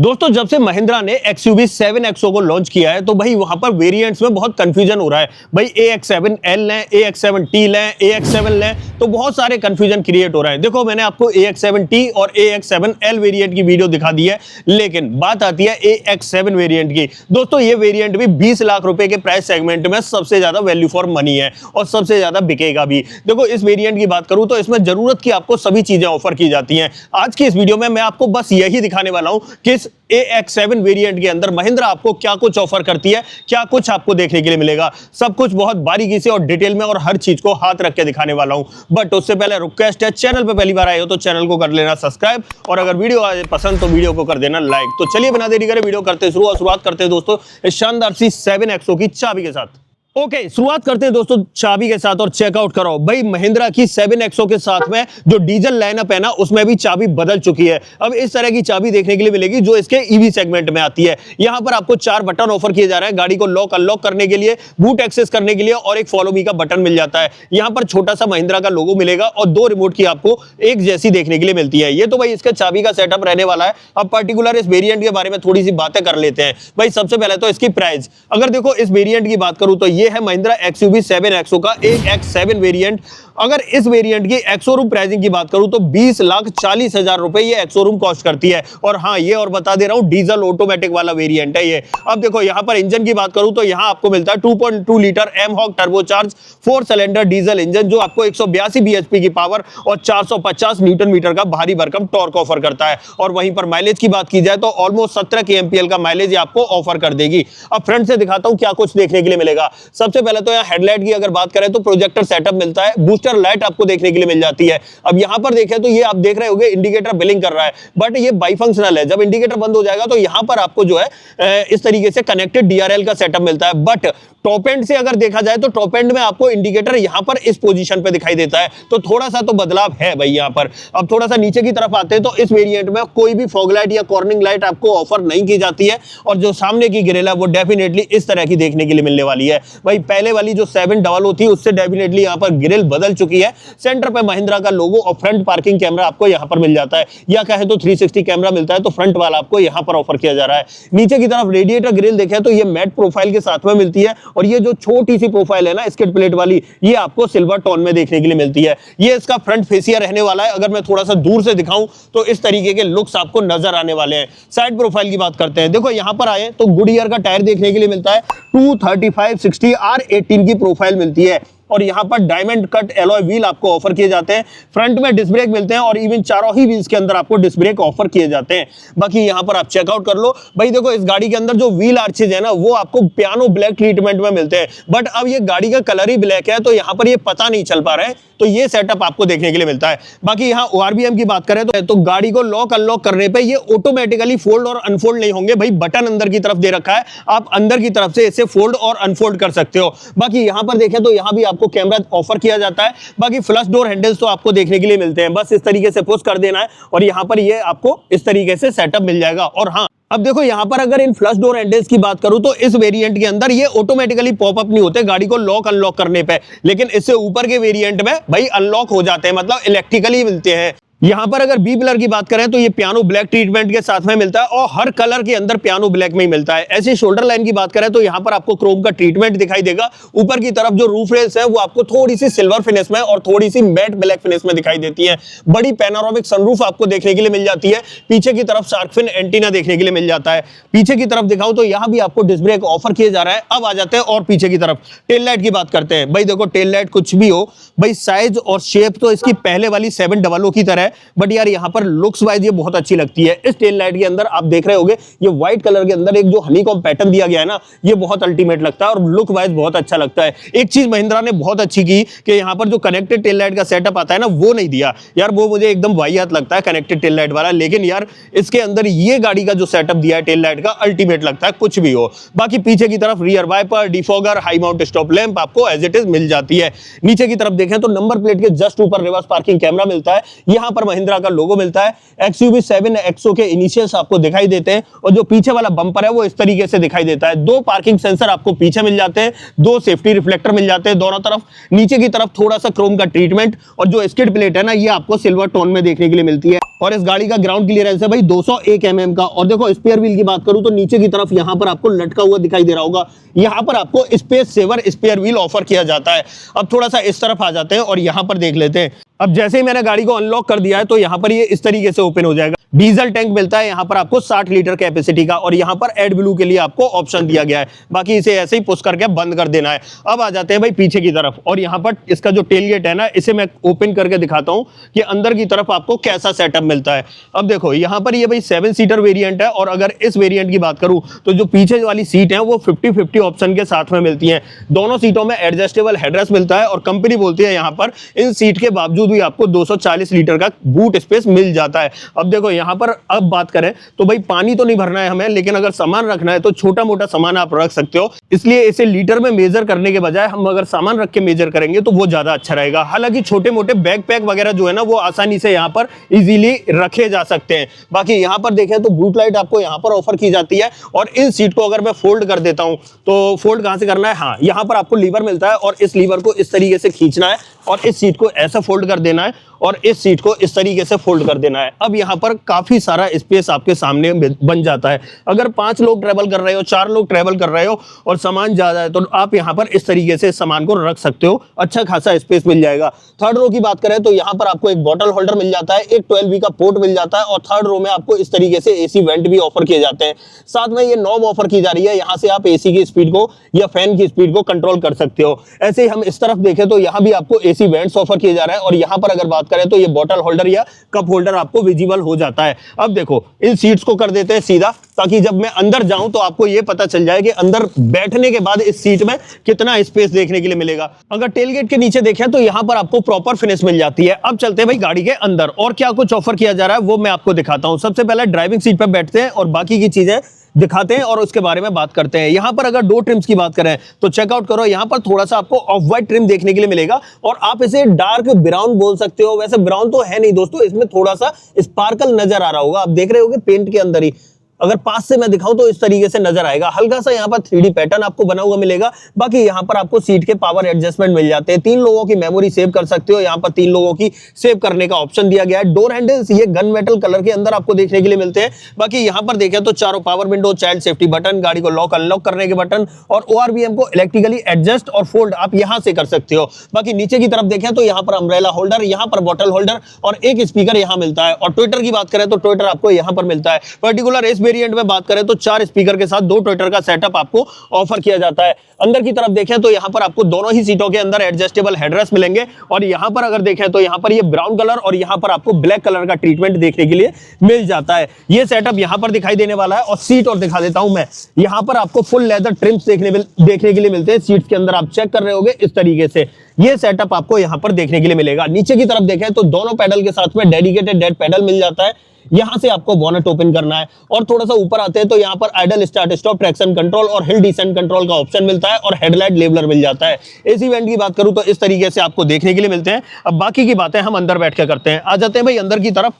दोस्तों जब से महिंद्रा ने XUV 7XO को लॉन्च किया है तो भाई वहां पर वेरिएंट्स में बहुत कंफ्यूजन हो रहा है। भाई AX7L लें, AX7T लें, AX7 लें, तो बहुत सारे कंफ्यूजन क्रिएट हो रहा है। देखो मैंने आपको AX7T और AX7L वेरिएंट की वीडियो दिखा दी है, लेकिन बात आती है AX7 वेरिएंट की। दोस्तों ये वेरिएंट भी 20 लाख रुपए के प्राइस सेगमेंट में सबसे ज्यादा वैल्यू फॉर मनी है और सबसे ज्यादा बिकेगा भी। देखो इस वेरिएंट की बात करूं तो इसमें जरूरत की आपको सभी चीजें ऑफर की जाती हैं। आज की इस वीडियो में मैं आपको बस यही दिखाने वाला हूं कि AX7 वेरिएंट के अंदर महिंद्रा आपको क्या कुछ ऑफर करती है, क्या कुछ आपको देखने के लिए मिलेगा। सब कुछ बहुत बारीकी से और डिटेल में और हर चीज को हाथ रख के दिखाने वाला हूं। बट उससे पहले रिक्वेस्ट है, चैनल पे पहली बार आए हो तो चैनल को कर लेना सब्सक्राइब, और अगर वीडियो आए पसंद तो वीडियो को कर देना लाइक। तो चलिए बिना देरी करे वीडियो करते शुरुआत करते हैं दोस्तों इस शानदार सी 7XO की चाबी के साथ। ओके, शुरुआत करते हैं दोस्तों चाबी के साथ और चेकआउट करो। भाई महिंद्रा की 7XO के साथ में जो डीजल लाइनअप है ना, उसमें भी चाबी बदल चुकी है। अब इस तरह की चाबी देखने के लिए मिलेगी जो इसके ईवी सेगमेंट में आती है। यहां पर आपको 4 बटन ऑफर किए जा रहे हैं गाड़ी को लॉक अनलॉक करने के लिए, बूट एक्सेस करने के लिए, और एक फॉलो मी का बटन मिल जाता है। यहां पर छोटा सा महिंद्रा का लोगो मिलेगा और 2 रिमोट की आपको एक जैसी देखने के लिए मिलती है। ये तो भाई इसका चाबी का सेटअप रहने वाला है। अब पर्टिकुलर इस वेरिएंट के बारे में थोड़ी सी बातें कर लेते हैं। भाई सबसे पहले तो इसकी प्राइस, अगर देखो इस वेरिएंट की बात करूं तो ये है महिंद्रा XUV 7XO का AX7 वेरिएंट। अगर इस वेरिएंट की एक्स-शोरूम प्राइसिंग की बात करूं तो 20,40,000 रुपए ये एक्स-शोरूम कॉस्ट करती है। और हाँ, ये और बता दे रहा हूं, डीजल ऑटोमेटिक वाला वेरिएंट है ये। अब देखो यहां पर इंजन की बात करूं तो यहां आपको मिलता है 2.2 litre mHawk turbocharge 4 cylinder diesel engine, जो आपको 182 bhp की पावर और 450 न्यूटन मीटर का भारी भरकम टॉर्क ऑफर करता है। और वहीं पर माइलेज की बात की जाए तो ऑलमोस्ट 17 kmpl का माइलेज आपको ऑफर कर देगी। अब फ्रंट से दिखाता हूं क्या कुछ देखने के लिए मिलेगा। सबसे पहले तो यहाँ हेडलाइट की अगर बात करें तो प्रोजेक्टर सेटअप मिलता है, बूस्टर लाइट आपको देखने के लिए मिल जाती है। अब यहां पर देखें तो ये आप देख रहे होंगे इंडिकेटर बिलिंग कर रहा है, बट ये बाईफंक्शनल है। जब इंडिकेटर बंद हो जाएगा तो यहां पर आपको जो है इस तरीके से कनेक्टेड DRL का सेटअप मिलता है। बट टॉप एंड से अगर देखा जाए तो टॉप एंड में आपको इंडिकेटर यहां पर इस पोजीशन पे दिखाई देता है, तो थोड़ा सा तो बदलाव है भाई यहां पर। अब थोड़ा सा नीचे की तरफ आते हैं तो इस वेरिएंट में कोई भी फॉग लाइट या कॉर्निंग लाइट आपको ऑफर नहीं की जाती है, और जो सामने की ग्रिल है वो डेफिनेटली इस तरह की देखने के लिए मिलने वाली है। भाई पहले वाली जो 700 थी उससे डेफिनेटली यहां पर ग्रिल बदल चुकी है। सेंटर पे महिंद्रा का लोगो और फ्रंट पार्किंग कैमरा आपको यहां पर मिल जाता है, या कहे तो 360 कैमरा मिलता है, तो फ्रंट वाला आपको यहां पर ऑफर किया जा रहा है। नीचे की तरफ रेडिएटर ग्रिल देखें तो ये मैट प्रोफाइल के साथ में मिलती है, और ये जो छोटी सी प्रोफाइल है ना स्किड प्लेट वाली, ये आपको सिल्वर टोन में देखने के लिए मिलती है। ये इसका फ्रंट फेसिया रहने वाला है। अगर मैं थोड़ा सा दूर से दिखाऊं तो इस तरीके के लुक्स आपको नजर आने वाले हैं। साइड प्रोफाइल की बात करते हैं, देखो यहां पर आए तो गुडियर का टायर देखने के लिए मिलता है, 235/60 R18 की प्रोफाइल मिलती है, और यहां पर डायमंड कट एलॉय व्हील आपको ऑफर किए जाते हैं। फ्रंट में डिस्क ब्रेक मिलते हैं और इवन चारों ही व्हील्स के अंदर आपको डिस्क ब्रेक ऑफर किए जाते हैं। बाकी यहां पर आप चेकआउट कर लो। भाई देखो इस गाड़ी के अंदर जो व्हील आर्चेज है ना, वो आपको पियानो ब्लैक ट्रीटमेंट में मिलते हैं, बट अब ये गाड़ी का कलर ही ब्लैक है तो यहां पर ये पता नहीं चल पा रहा है, तो ये सेटअप आपको देखने के लिए मिलता है। बाकी यहाँ ORBM की बात करें तो गाड़ी को लॉक अनलॉक करने पे ये ऑटोमेटिकली फोल्ड और अनफोल्ड नहीं होंगे। भाई बटन अंदर की तरफ दे रखा है, आप अंदर की तरफ से इसे फोल्ड और अनफोल्ड कर सकते हो। बाकी यहाँ पर देखें तो यहाँ भी आपको कैमरा ऑफर किया जाता है। बाकी फ्लश डोर हैंडल्स तो आपको देखने के लिए मिलते हैं, बस इस तरीके से पुश कर देना है और यहाँ पर ये आपको इस तरीके से सेटअप मिल जाएगा। और हाँ, अब देखो यहां पर अगर इन फ्लश डोर हैंडल्स की बात करूं तो इस वेरिएंट के अंदर ये ऑटोमेटिकली पॉपअप नहीं होते गाड़ी को लॉक अनलॉक करने पे, लेकिन इससे ऊपर के वेरिएंट में भाई अनलॉक हो जाते हैं, मतलब इलेक्ट्रिकली मिलते हैं। यहां पर अगर बी पिलर की बात करें तो ये पियानो ब्लैक ट्रीटमेंट के साथ में मिलता है, और हर कलर के अंदर पियानो ब्लैक में ही मिलता है। ऐसे शोल्डर लाइन की बात करें तो यहां पर आपको क्रोम का ट्रीटमेंट दिखाई देगा। ऊपर की तरफ जो रूफ रेल्स है वो आपको थोड़ी सी सिल्वर फिनिश में और थोड़ी सी मैट ब्लैक फिनिश में दिखाई देती है। बड़ी पैनोरामिक सनरूफ आपको देखने के लिए मिल जाती है। पीछे की तरफ शार्क फिन एंटीना देखने के लिए मिल जाता है। पीछे की तरफ दिखाऊं तो यहां भी आपको डिस्क ब्रेक ऑफर किया जा रहा है। अब आ जाते हैं और पीछे की तरफ टेल लाइट की बात करते हैं। भाई देखो टेल लाइट कुछ भी हो, भाई साइज और शेप तो इसकी पहले वाली 700 की तरह है, बट यार यहाँ पर लुक्स वाइज ये बहुत अच्छी लगती है। इस टेल लाइट के अंदर आप देख रहे होंगे ये व्हाइट कलर के अंदर एक जो हनीकॉम पैटर्न दिया गया है ना, ये बहुत अल्टीमेट लगता है और लुक वाइज बहुत अच्छा लगता है। एक चीज महिंद्रा ने बहुत अच्छी की कि यहाँ पर जो कनेक्टेड टेल लाइट का सेटअप आता है ना, वो नहीं दिया यार, वो मुझे एकदम वाहियात लगता है कनेक्टेड टेल लाइट वाला। लेकिन यार इसके अंदर ये गाड़ी का जो सेटअप दिया है टेल लाइट का, अल्टीमेट लगता है कुछ भी हो। बाकी पीछे की तरफ rear wiper, defogger, high mount stop lamp आपको एज इट इज मिल जाती है। नीचे की तरफ देखें तो नंबर प्लेट के जस्ट ऊपर रिवर्स पार्किंग कैमरा मिलता है। यहाँ पर महिंद्रा का लोगो मिलता है। XUV 7XO के इनिशियल्स आपको दिखाई देते हैं, और जो पीछे वाला बम्पर है वो इस तरीके से दिखाई देता है। 2 पार्किंग सेंसर आपको पीछे मिल जाते हैं, 2 सेफ्टी रिफ्लेक्टर मिल जाते हैं दोनों तरफ। नीचे की तरफ थोड़ा सा क्रोम का ट्रीटमेंट, और जो स्किड प्लेट है ना, ये आपको सिल्वर टोन में देखने के लिए मिलती है। और इस गाड़ी का ग्राउंड क्लियरेंस है भाई 201 mm का। और देखो स्पेयर व्हील की बात करूं तो नीचे की तरफ यहां पर आपको लटका हुआ दिखाई दे रहा होगा, यहां पर आपको space saver spare wheel offer किया जाता है। अब थोड़ा सा इस तरफ आ जाते हैं और यहां पर देख लेते हैं। अब जैसे ही मैंने गाड़ी को अनलॉक कर दिया है तो यहां पर ये इस तरीके से ओपन हो जाएगा। डीजल टैंक मिलता है यहां पर आपको 60 लीटर कैपेसिटी का, और यहां पर एड ब्लू के लिए आपको ऑप्शन दिया गया है। बाकी इसे ऐसे ही पुश करके बंद कर देना है। अब आ जाते हैं भाई पीछे की तरफ, और यहां पर इसका जो टेल गेट है ना, इसे मैं ओपन करके दिखाता हूं कि अंदर की तरफ आपको कैसा सेटअप मिलता है। अब देखो यहां पर ये भाई 7 सीटर वेरिएंट है, और अगर इस वेरिएंट की बात करूं तो जो पीछे वाली सीट है वो 50-50 ऑप्शन के साथ में मिलती है। दोनों सीटों में एडजस्टेबल हेडरेस्ट मिलता है, और कंपनी बोलती है यहां पर इन सीट के बावजूद भी आपको 240 लीटर का बूट स्पेस मिल जाता है। अब देखो यहां पर अब बात करें तो भाई पानी तो नहीं भरना है हमें, लेकिन अगर सामान रखना है तो छोटा मोटा सामान आप रख सकते हो। इसलिए इसे लीटर में मेजर करने के बजाय हम अगर सामान रख के मेजर करेंगे तो वो ज्यादा अच्छा रहेगा। हालांकि छोटे मोटे बैग पैक वगैरह जो है ना वो आसानी से यहाँ पर इजीली रखे जा सकते हैं। बाकी यहाँ पर देखें तो बूट लाइट आपको यहाँ पर ऑफर की जाती है, और इन सीट को अगर मैं फोल्ड कर देता हूँ तो फोल्ड कहाँ से करना है, हाँ यहाँ पर आपको लीवर मिलता है, और इस लीवर को इस तरीके से खींचना है और इस सीट को ऐसा फोल्ड कर देना है, और इस सीट को इस तरीके से फोल्ड कर देना है। अब यहाँ पर काफी सारा स्पेस आपके सामने बन जाता है। अगर 5 लोग ट्रेवल कर रहे हो, 4 लोग ट्रेवल कर रहे हो और सामान ज्यादा है तो आप यहाँ पर इस तरीके से सामान को रख सकते हो, अच्छा खासा स्पेस मिल जाएगा। थर्ड रो की बात करें तो यहाँ पर आपको एक बॉटल होल्डर मिल जाता है, एक 12V का पोर्ट मिल जाता है, और थर्ड रो में आपको इस तरीके से एसी वेंट भी ऑफर किए जाते हैं। साथ में ये नॉब ऑफर की जा रही है, यहाँ से आप एसी की स्पीड को या फैन की स्पीड को कंट्रोल कर सकते हो। ऐसे ही हम इस तरफ देखें तो यहाँ भी आपको एसी वेंट्स ऑफर किए जा रहा है, और यहाँ पर अगर बात करें तो ये बॉटल होल्डर या कप होल्डर आपको विजिबल हो जाता है। अब देखो इन सीट्स को कर देते हैं सीधा, ताकि जब मैं अंदर जाऊं तो आपको ये पता चल जाए कि अंदर बैठने के बाद इस सीट में कितना स्पेस देखने के लिए मिलेगा। अगर टेलगेट के नीचे देखें तो यहां पर आपको प्रॉपर फिनिश मिल जाती है। अब चलते हैं भाई गाड़ी के अंदर, और क्या कुछ ऑफर किया जा रहा है वो मैं आपको दिखाता हूं। सबसे पहले ड्राइविंग सीट पर बैठते हैं और बाकी की चीजें दिखाते हैं और उसके बारे में बात करते हैं। यहां पर अगर डोर ट्रिम्स की बात करें तो चेकआउट करो, यहां पर थोड़ा सा आपको ऑफ व्हाइट ट्रिम देखने के लिए मिलेगा, और आप इसे डार्क ब्राउन बोल सकते हो। वैसे ब्राउन तो है नहीं दोस्तों, इसमें थोड़ा सा स्पार्कल नजर आ रहा होगा, आप देख रहे होगे पेंट के अंदर ही। अगर पास से मैं दिखाऊं तो इस तरीके से नजर आएगा, हल्का सा यहाँ पर 3D पैटर्न आपको बना हुआ मिलेगा। बाकी यहाँ पर आपको सीट के पावर एडजस्टमेंट मिल जाते हैं, 3 लोगों की मेमोरी सेव कर सकते हो, यहाँ पर 3 लोगों की सेव करने का ऑप्शन दिया गया है। डोर हैंडल्स ये गन मेटल कलर के अंदर आपको देखने के लिए मिलते हैं। बाकी यहाँ पर देखें तो चारों power window, child safety button, गाड़ी को लॉक अनलॉक करने के बटन, और ORVM को इलेक्ट्रिकली एडजस्ट और फोल्ड आप यहाँ से कर सकते हो। बाकी नीचे की तरफ देखें तो यहाँ पर अम्ब्रेला होल्डर, यहाँ पर बॉटल होल्डर, और एक स्पीकर यहाँ मिलता है। और ट्विटर की बात करें तो ट्विटर आपको यहाँ पर मिलता है। पर्टिकुलर इस वेरिएंट में बात करें तो 4 स्पीकर के साथ 2 ट्विटर का सेटअप आपको ऑफर किया जाता है। अंदर की तरफ देखें तो यहां पर आपको दोनों ही सीटों के अंदर एडजस्टेबल हेडरेस्ट मिलेंगे, और यहां पर अगर देखें तो यहां पर ये ब्राउन कलर और यहां पर आपको ब्लैक कलर का ट्रीटमेंट देखने के लिए मिल जाता है। ये सेटअप यहां पर दिखाई देने वाला है। और सीट और दिखा देता हूं मैं, यहां पर आपको फुल लेदर ट्रिम्स देखने के लिए मिलते हैं। सीट्स के अंदर आप चेक कर रहे होंगे इस तरीके से ये सेटअप आपको यहां पर देखने के लिए मिलेगा। नीचे की तरफ देखें तो दोनों पैडल के साथ में डेडिकेटेड डेड पैडल मिल जाता है, यहां से आपको बोनट ओपन करना है। और थोड़ा सा ऊपर आते हैं तो यहां पर idol start stop, traction control और हिल डिसेंट कंट्रोल का ऑप्शन मिलता है, और हेडलाइट लेबलर मिल जाता है। एसी वेंट की बात करूं तो इस तरीके से आपको देखने के लिए मिलते हैं। अब बाकी की बातें हम अंदर बैठ के करते हैं। आ जाते हैं भाई अंदर की तरफ,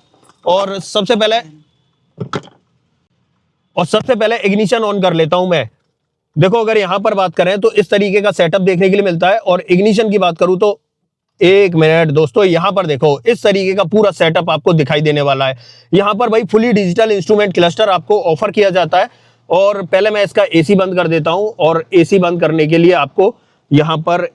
और सबसे पहले इग्निशन ऑन कर लेता हूं मैं। देखो अगर यहां पर बात करें तो इस तरीके का सेटअप देखने के लिए मिलता है। और इग्निशन की बात करूं तो एक मिनट दोस्तों, यहां पर देखो इस तरीके का पूरा सेटअप आपको दिखाई देने वाला है। यहां पर भाई फुली डिजिटल इंस्ट्रूमेंट क्लस्टर आपको ऑफर किया जाता है। और पहले मैं इसका एसी बंद कर देता हूं, और एसी बंद करने के लिए आपको यहां पर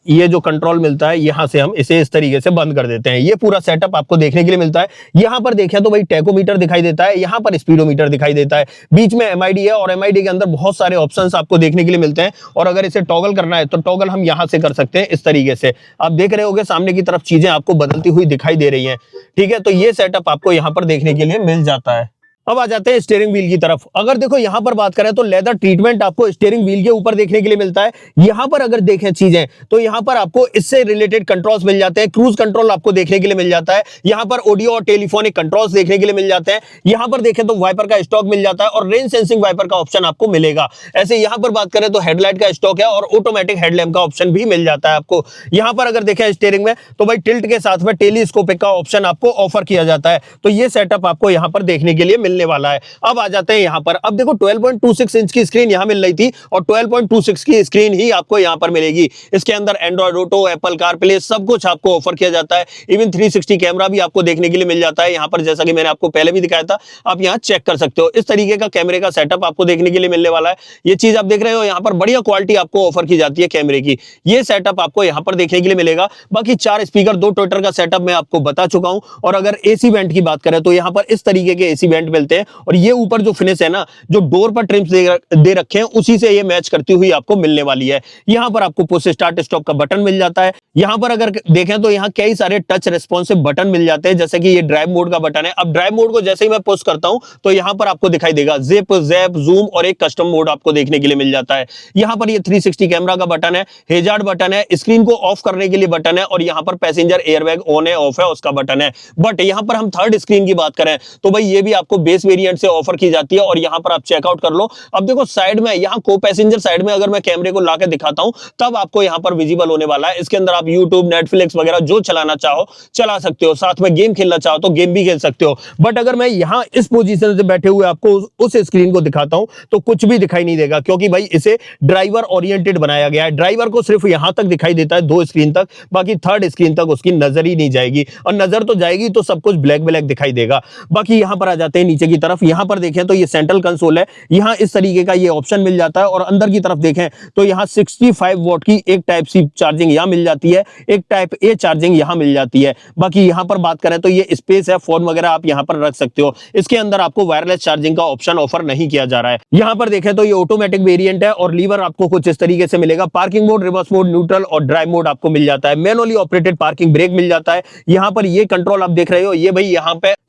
ये जो कंट्रोल मिलता है, यहां से हम इसे इस तरीके से बंद कर देते हैं। ये पूरा सेटअप आपको देखने के लिए मिलता है। यहां पर देखें तो भाई टैकोमीटर दिखाई देता है, यहां पर स्पीडोमीटर दिखाई देता है, बीच में MID है, और MID के अंदर बहुत सारे ऑप्शंस आपको देखने के लिए मिलते हैं। और अगर इसे टॉगल करना है तो टॉगल हम यहां से कर सकते हैं इस तरीके से। आप देख रहे होंगे सामने की तरफ चीजें आपको बदलती हुई दिखाई दे रही हैं। ठीक है, तो ये सेटअप आपको यहां पर देखने के लिए मिल जाता है। अब आ जाते हैं स्टीयरिंग व्हील की तरफ। अगर देखो यहां पर बात करें तो लेदर ट्रीटमेंट आपको स्टीयरिंग व्हील के ऊपर देखने के लिए मिलता है। यहां पर अगर देखें चीजें तो यहां पर आपको इससे रिलेटेड कंट्रोल्स मिल जाते हैं। क्रूज कंट्रोल आपको देखने के लिए मिल जाता है, यहां पर ऑडियो और टेलीफोनिक कंट्रोल्स देखने के लिए मिल जाते हैं। यहां पर देखें तो वाइपर का स्टॉक मिल जाता है, और रेन सेंसिंग वाइपर का ऑप्शन आपको मिलेगा। ऐसे यहां पर बात करें तो हेडलाइट का स्टॉक है, और ऑटोमेटिक हेडलैम्प का ऑप्शन भी मिल जाता है आपको। यहां पर अगर देखें स्टीयरिंग में तो भाई टिल्ट के साथ में टेलीस्कोपिक का ऑप्शन आपको ऑफर किया जाता है। तो ये सेटअप आपको यहां पर देखने के लिए मिल मिलने वाला है। अब आ जाते हैं यहाँ पर, अब देखो 12.26 इंच की स्क्रीन यहाँ मिल रही थी और 12.26 की स्क्रीन ही आपको यहाँ पर मिलेगी। इसके अंदर एंड्रॉइड ऑटो, एप्पल कारप्ले सब कुछ आपको ऑफर किया जाता है। इवन 360 कैमरा भी आपको देखने के लिए मिल जाता है यहाँ पर, जैसा कि मैंने आपको पहले भी दिखाया था, आप यहाँ चेक कर सकते हो। इस तरीके का कैमरे का सेटअप आपको देखने के लिए मिलने वाला है। ये चीज आप देख रहे हो यहाँ पर, बढ़िया क्वालिटी आपको ऑफर की जाती है कैमरे की। ये सेटअप आपको यहाँ पर देखने के लिए मिलेगा। बाकी 4 स्पीकर 2 ट्विटर का सेटअप मैं आपको बता चुका हूं। और अगर एसी वेंट की बात करें तो यहाँ पर इस तरीके के एसी वेंट मिलते हैं और ये ऊपर जो फिनिश है ना, जो डोर पर ट्रिम्स दे रखे हैं उसी से ये मैच करती हुई आपको मिलने वाली है। यहाँ पर आपको पुश स्टार्ट स्टॉप का बटन मिल जाता है। यहाँ पर अगर देखें तो यहाँ कई सारे टच रिस्पॉन्सिव बटन मिल जाते हैं, जैसे कि ये ड्राइव मोड का बटन है। अब ड्राइव मोड को जैसे ही मैं पुश करता हूं तो यहाँ पर आपको दिखाई देगा जिप, जैप, जूम और एक कस्टम मोड आपको देखने के लिए मिल जाता है। यहाँ पर ये 360 कैमरा का बटन है, हेजार्ड बटन है, स्क्रीन को ऑफ करने के लिए बटन है और यहाँ पर पैसेंजर एयरबैग ऑन है ऑफ है उसका बटन है। बट यहाँ पर हम थर्ड स्क्रीन की बात करें तो भाई ये भी आपको बेस वेरिएंट से ऑफर की जाती है और यहाँ पर आप चेकआउट कर लो। अब देखो साइड में, यहाँ को पैसेंजर साइड में अगर मैं कैमरे को लाके दिखाता हूं तब आपको यहाँ पर विजिबल होने वाला है। इसके अंदर आप यूट्यूब, नेटफ्लिक्स वगैरह जो चलाना चाहो चला सकते हो, साथ में गेम खेलना चाहो तो गेम भी खेल सकते हो। बट अगर मैं यहाँ इस पोजीशन से बैठे हुए आपको उस स्क्रीन को दिखाता हूं तो कुछ भी दिखाई नहीं देगा, क्योंकि भाई इसे ड्राइवर ओरिएंटेड बनाया गया है। ड्राइवर को सिर्फ यहां तक दिखाई देता है 2 स्क्रीन तक, बाकी थर्ड स्क्रीन तक उसकी नजर ही नहीं जाएगी और नजर तो जाएगी तो सब कुछ ब्लैक ब्लैक दिखाई देगा। बाकी यहां पर आ जाते हैं नीचे की तरफ, यहां पर देखें तो ये सेंट्रल कंसोल है, यहां इस तरीके का ये ऑप्शन मिल जाता है और अंदर की तरफ देखें तो यहां 65 वॉट की एक टाइप सी चार्जिंग यहां मिल जाती है, एक टाइप ए चार्जिंग यहां मिल जाती है। बाकी यहां पर बात करें तो ये स्पेस है, फोन वगैरह आप यहां पर रख सकते हो। इसके अंदर आपको वायरलेस चार्जिंग का ऑप्शन ऑफर नहीं किया जा रहा है। यहां पर देखें तो ये ऑटोमेटिक वेरिएंट है और लीवर आपको कुछ इस तरीके से मिलेगा। Parking mode, reverse mode, neutral और ड्राइव मोड आपको मिल जाता है। मैनुअली ऑपरेटेड पार्किंग ब्रेक मिल जाता है। यहां पर ये कंट्रोल आप देख रहे हो, ये भाई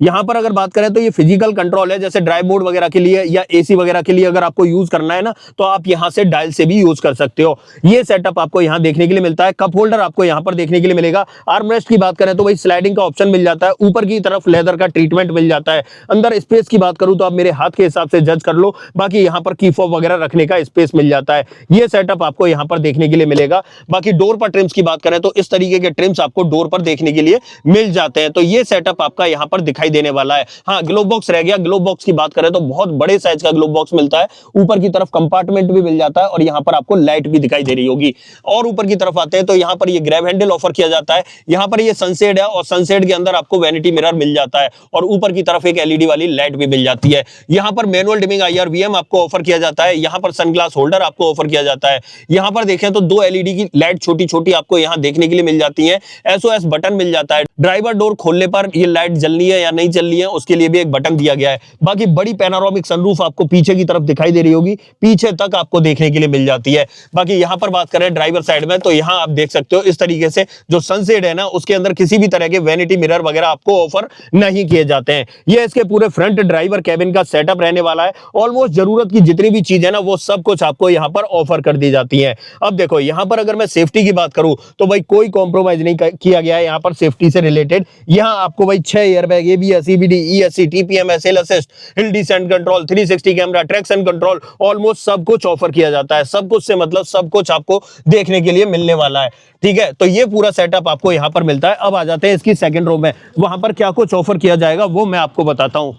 यहां पर अगर बात करें तो ये फिजिकल कंट्रोल है, जैसे ड्राइव मोड वगैरह के लिए या एसी वगैरह के लिए अगर आपको यूज करना है ना तो आप यहां से डायल से भी यूज कर सकते हो। ये सेटअप आपको यहां देखने के लिए मिलता है। कप होल्डर आपको यहां पर देखने के लिए मिलेगा। आर्मरेस्ट की बात करें तो भाई स्लाइडिंग का ऑप्शन मिल जाता है, ऊपर की तरफ लेदर का ट्रीटमेंट मिल जाता है। अंदर स्पेस की बात करूं तो आप मेरे हाथ के हिसाब से जज कर लो, बाकी यहां पर की फॉब वगैरह रखने का स्पेस मिल जाता है। ये सेटअप आपको यहां पर देखने के लिए मिलेगा। बाकी डोर पर ट्रिम्स की बात करें तो इस तरीके के ट्रिम्स आपको डोर पर देखने के लिए मिल जाते हैं। तो ये सेटअप आपका यहां पर दिखाई देने वाला है। हाँ, ग्लो बॉक्स रह गया। ग्लो बॉक्स की बात करें तो बहुत बड़े साइज का ग्लो बॉक्स मिलता है, ऊपर की तरफ कंपार्टमेंट भी मिल जाता है और यहां पर आपको लाइट भी दिखाई दे रही होगी। और ऊपर की तरफ आते हैं तो यहां पर ये ग्रैब हैंडल ऑफर किया जाता है। यहां पर ये सनसेड है और सनसेड के अंदर आपको वैनिटी मिरर मिल जाता है और ऊपर की तरफ एक एलईडी वाली लाइट भी मिल जाती है। यहां पर मैनुअल डिमिंग IR/VM आपको ऑफर किया जाता है। यहां पर सनग्लास होल्डर आपको ऑफर किया जाता है। यहां पर देखें तो 2 एलईडी की लाइट छोटी छोटी आपको यहां देखने के लिए मिल जाती है। SOS बटन मिल जाता है। ड्राइवर डोर खोलने पर ये लाइट जलनी है या नहीं जलनी है उसके लिए भी एक बटन दिया गया है। बाकी बड़ी पैनोरामिक सनरूफ आपको पीछे की तरफ दिखाई दे रही होगी, पीछे तक आपको देखने के लिए मिल जाती है। बाकी यहां पर बात करें ड्राइवर साइड में तो यहां आप देख सकते हो इस तरीके से जो सनसेड है ना उसके अंदर किसी भी तरह के वैनिटी मिरर वगैरह आपको ऑफर नहीं किए जाते हैं। ये इसके पूरे फ्रंट ड्राइवर कैबिन का सेटअप रहने वाला है। ऑलमोस्ट जरूरत की जितनी भी चीज है ना वो सब कुछ आपको यहां पर ऑफर कर दी जाती है। अब देखो यहां पर अगर मैं सेफ्टी की बात करूं तो भाई कोई कॉम्प्रोमाइज नहीं किया गया है यहां पर सेफ्टी से रिलेटेड। यहां आपको भाई 6 airbag, ABS, EBD, ESC, TPMS, हिल assist, hill descent control, 360 camera, traction control, almost सब कुछ ऑफर किया जाता है। सब कुछ से मतलब सब कुछ आपको देखने के लिए मिलने वाला है। ठीक है, तो ये पूरा सेटअप आपको यहां पर मिलता है। अब आ जाते हैं इसकी सेकंड रो में, वहां पर क्या कुछ ऑफर किया जाएगा वो मैं आपको बताता हूं।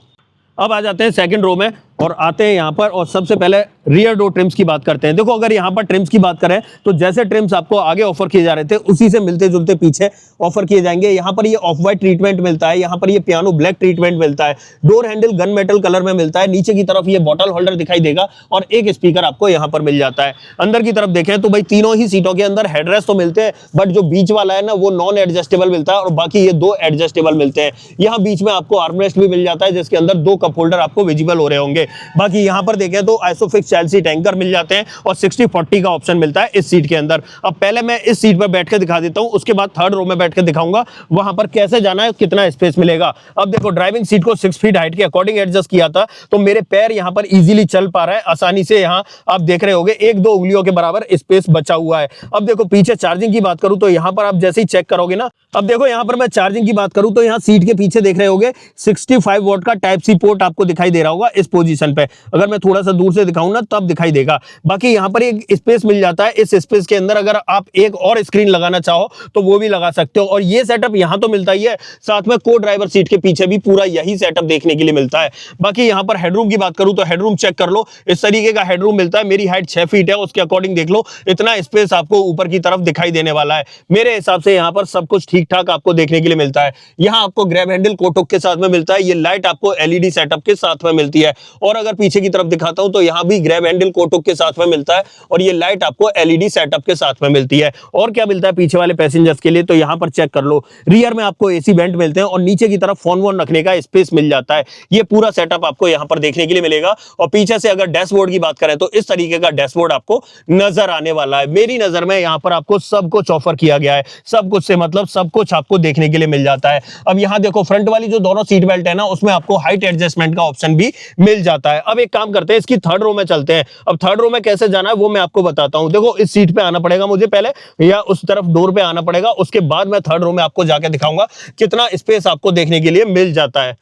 अब आ जाते हैं सेकंड रो में और आते हैं यहाँ पर और सबसे पहले रियर डोर ट्रिम्स की बात करते हैं। देखो अगर यहाँ पर ट्रिम्स की बात करें तो जैसे ट्रिम्स आपको आगे ऑफर किए जा रहे थे उसी से मिलते जुलते पीछे ऑफर किए जाएंगे। यहाँ पर ये ऑफ वाइट ट्रीटमेंट मिलता है, यहाँ पर ये पियानो ब्लैक ट्रीटमेंट मिलता है, door handle gun metal colour में मिलता है, नीचे की तरफ ये बॉटल होल्डर दिखाई देगा और एक स्पीकर आपको यहाँ पर मिल जाता है। अंदर की तरफ देखें तो भाई तीनों ही सीटों के अंदर हेडरेस्ट तो मिलते हैं, बट जो बीच वाला है ना वो नॉन एडजस्टेबल मिलता है और बाकी ये 2 एडजस्टेबल मिलते हैं। यहाँ बीच में आपको आर्मरेस्ट भी मिल जाता है जिसके अंदर 2 कप होल्डर आपको विजिबल हो रहे होंगे। बाकी यहाँ पर देखें तो आइसोफिक्स चाइल्ड सीट एंकर मिल जाते हैं और 60/40 का ऑप्शन मिलता है इस सीट के अंदर। अब पहले मैं इस सीट पर बैठ के दिखा देता हूं, उसके बाद थर्ड रो में बैठ के दिखाऊंगा वहां पर कैसे जाना है, कितना स्पेस मिलेगा। अब देखो ड्राइविंग सीट को 6 फीट हाइट के अकॉर्डिंग एडजस्ट किया था तो मेरे पैर यहां पर इजीली चल पा रहा है आसानी से। यहां आप देख रहे होंगे 1-2 उंगलियों के बराबर स्पेस बचा हुआ है। अब देखो पीछे चार्जिंग की बात करूं तो यहां पर आप जैसे ही चेक करोगे ना, अब देखो यहां पर मैं चार्जिंग की बात करूं तो यहां सीट के पीछे देख रहे होंगे 65 वॉट का टाइप सी पोर्ट आपको दिखाई दे रहा होगा इस पोजीशन पोजीशन पे। अगर मैं थोड़ा सा दूर से दिखाऊं ना तब दिखाई देगा। बाकी यहाँ पर एक स्पेस मिल जाता है, इस स्पेस के अंदर अगर आप एक और स्क्रीन लगाना चाहो तो वो भी लगा सकते हो। और ये सेटअप यहाँ तो मिलता ही है, साथ में को ड्राइवर सीट के पीछे भी पूरा यही सेटअप देखने के लिए मिलता है। बाकी यहाँ पर हेडरूम की बात करूं तो हेडरूम चेक कर लो, इस तरीके का हेडरूम मिलता है। मेरी हाइट 6 फीट है, उसके अकॉर्डिंग देख लो इतना स्पेस आपको ऊपर की तरफ दिखाई देने वाला है। मेरे हिसाब से यहाँ पर सब कुछ ठीक ठाक आपको देखने के लिए मिलता है। यहाँ आपको ग्रैब हैंडल कोटक के साथ में मिलता है, ये लाइट आपको एलईडी सेटअप के साथ में मिलती है। और अगर पीछे की तरफ दिखाता हूं तो यहाँ भी ग्रैब हैंडल कोटक के साथ में मिलता है और ये लाइट आपको एलईडी सेटअप के साथ में मिलती है। और क्या मिलता है पीछे वाले पैसेंजर्स के लिए तो यहाँ पर चेक कर लो, रियर में आपको एसी वेंट मिलते हैं और नीचे की तरफ फोन वोन रखने का स्पेस मिल जाता है। ये पूरा सेटअप आपको यहाँ पर देखने के लिए मिलेगा। और पीछे से अगर डैशबोर्ड की बात करें तो इस तरीके का डैशबोर्ड आपको नजर आने वाला है। मेरी नजर में यहाँ पर आपको सब कुछ ऑफर किया गया है, सब कुछ से मतलब सब कुछ आपको देखने के लिए मिल जाता है। अब यहाँ देखो फ्रंट वाली जो दोनों सीट बेल्ट है ना उसमें आपको हाइट एडजस्टमेंट का ऑप्शन भी मिल जाता है। अब एक काम करते हैं, इसकी थर्ड रो में चलते हैं। अब थर्ड रो में कैसे जाना है वो मैं आपको बताता हूं। देखो इस सीट पे आना पड़ेगा मुझे पहले, या उस तरफ डोर पे आना पड़ेगा, उसके बाद मैं थर्ड रो में आपको जाके दिखाऊंगा कितना स्पेस आपको देखने के लिए मिल जाता है।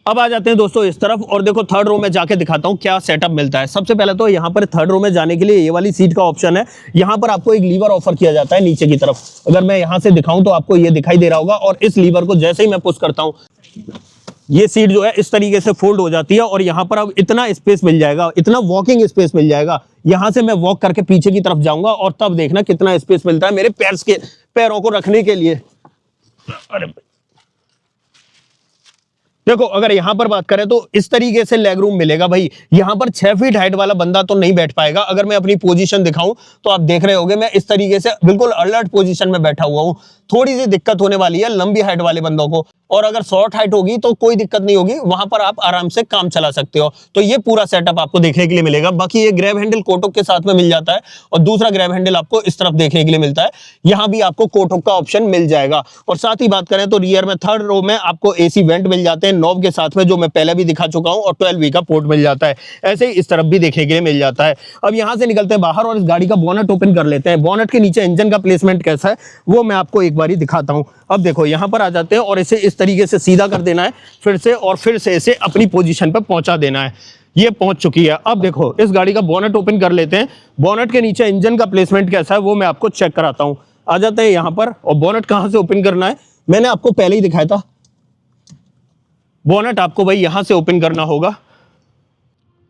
अब आ जाते हैं दोस्तों इस तरफ और देखो थर्ड रो में जाके दिखाता हूं क्या सेटअप मिलता है। सबसे पहले तो यहाँ पर थर्ड रो में जाने के लिए ये वाली सीट का ऑप्शन है। यहाँ पर आपको एक लीवर ऑफर किया जाता है नीचे की तरफ। अगर मैं यहाँ से दिखाऊं तो आपको ये दिखाई दे रहा होगा और इस लीवर को जैसे ही मैं पुश करता हूं ये सीट जो है इस तरीके से फोल्ड हो जाती है और यहाँ पर अब इतना स्पेस मिल जाएगा, इतना वॉकिंग स्पेस मिल जाएगा। यहाँ से मैं वॉक करके पीछे की तरफ जाऊंगा और तब देखना कितना स्पेस मिलता है मेरे पैरों को रखने के लिए। अरे देखो अगर यहां पर बात करें तो इस तरीके से लेग रूम मिलेगा भाई। यहां पर 6 फीट हाइट वाला बंदा तो नहीं बैठ पाएगा। अगर मैं अपनी पोजीशन दिखाऊं तो आप देख रहे होंगे मैं इस तरीके से बिल्कुल अलर्ट पोजीशन में बैठा हुआ हूं। थोड़ी सी दिक्कत होने वाली है लंबी हाइट वाले बंदों को, और अगर शॉर्ट हाइट होगी तो कोई दिक्कत नहीं होगी, वहां पर आप आराम से काम चला सकते हो। तो ये पूरा सेटअप आपको देखने के लिए मिलेगा। बाकी ये ग्रैब हैंडल कोटक के साथ में मिल जाता है और दूसरा ग्रैब हैंडल आपको इस तरफ देखने के लिए मिलता है। यहां भी आपको कोटक का ऑप्शन मिल जाएगा। और साथ ही बात करें तो रियर में थर्ड रो में आपको एसी वेंट मिल जाते हैं नॉब के साथ में, जो मैं पहले भी दिखा चुका हूं, और 12V का पोर्ट मिल जाता है। ऐसे ही इस तरफ भी देखने के लिए मिल जाता है। अब यहां से निकलते हैं बाहर और इस गाड़ी का बोनट ओपन कर लेते हैं। बोनट के नीचे इंजन का प्लेसमेंट कैसा है वो मैं आपको एक बार दिखाता हूं। अब देखो यहां पर आ जाते हैं और इसे इस तरीके से सीधा कर देना है फिर से, और फिर से इसे अपनी पोजीशन पर पहुंचा देना है। ये पहुंच चुकी है। अब देखो इस गाड़ी का बोनट ओपन कर लेते हैं। बोनट के नीचे इंजन का प्लेसमेंट कैसा है वो मैं आपको चेक कराता हूं। आ जाते हैं यहां पर, और बोनट कहां से ओपन करना है मैंने आपको पहले ही दिखाया था। बोनट आपको भाई यहां से ओपन करना होगा।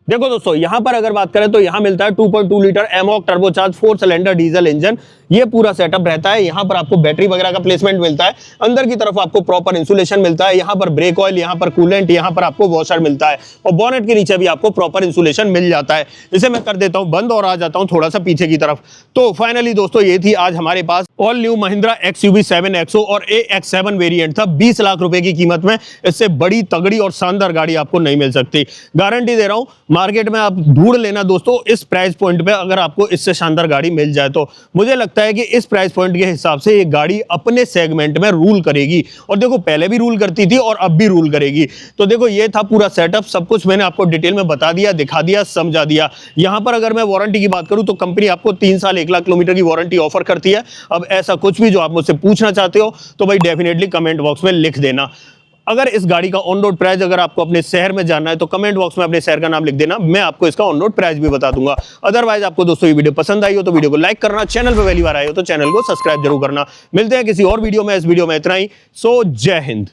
देखो दोस्तों यहां पर अगर बात करें तो यहां मिलता है 2.2 litre amok turbocharge 4 cylinder diesel engine. ये पूरा सेटअप रहता है। यहां पर आपको बैटरी वगैरह का प्लेसमेंट मिलता है। अंदर की तरफ आपको प्रॉपर इंसुलेशन मिलता है। यहां पर ब्रेक ऑयल, यहां पर कूलेंट, यहां पर आपको वॉशर मिलता है और बोनेट के नीचे भी आपको प्रॉपर इंसुलेशन मिल जाता है। इसे मैं कर देता हूं बंद और आ जाता हूं थोड़ा सा पीछे की तरफ। तो फाइनली दोस्तों ये थी आज हमारे पास all new Mahindra XUV 7XO और AX7 वेरिएंट था 20 लाख रुपए की कीमत में। इससे बड़ी तगड़ी और शानदार गाड़ी आपको नहीं मिल सकती, गारंटी दे रहा हूं। मार्केट में आप ढूंढ लेना दोस्तों इस प्राइस पॉइंट पे, अगर आपको इससे शानदार गाड़ी मिल जाए तो मुझे लगता है कि इस प्राइस पॉइंट के हिसाब से ये गाड़ी अपने सेगमेंट में रूल करेगी। और देखो पहले भी रूल करती थी और अब भी रूल करेगी। तो देखो ये था पूरा सेटअप, सब कुछ मैंने आपको डिटेल में बता दिया, दिखा दिया, समझा दिया। यहां पर अगर मैं वारंटी की बात करूं तो कंपनी आपको 3 साल 1 लाख किलोमीटर की वारंटी ऑफर करती है। अब ऐसा कुछ भी जो आप मुझसे पूछना चाहते हो तो भाई डेफिनेटली कमेंट बॉक्स में लिख देना। अगर इस गाड़ी का ऑन रोड प्राइस अगर आपको अपने शहर में जानना है तो कमेंट बॉक्स में अपने शहर का नाम लिख देना, मैं आपको इसका ऑन रोड प्राइस भी बता दूंगा। अदरवाइज आपको दोस्तों ये वीडियो पसंद आई हो तो वीडियो को लाइक करना, चैनल पे पहली बार आए हो तो चैनल को सब्सक्राइब जरूर करना। मिलते हैं किसी और वीडियो में। इस वीडियो में इतना ही। सो जय हिंद।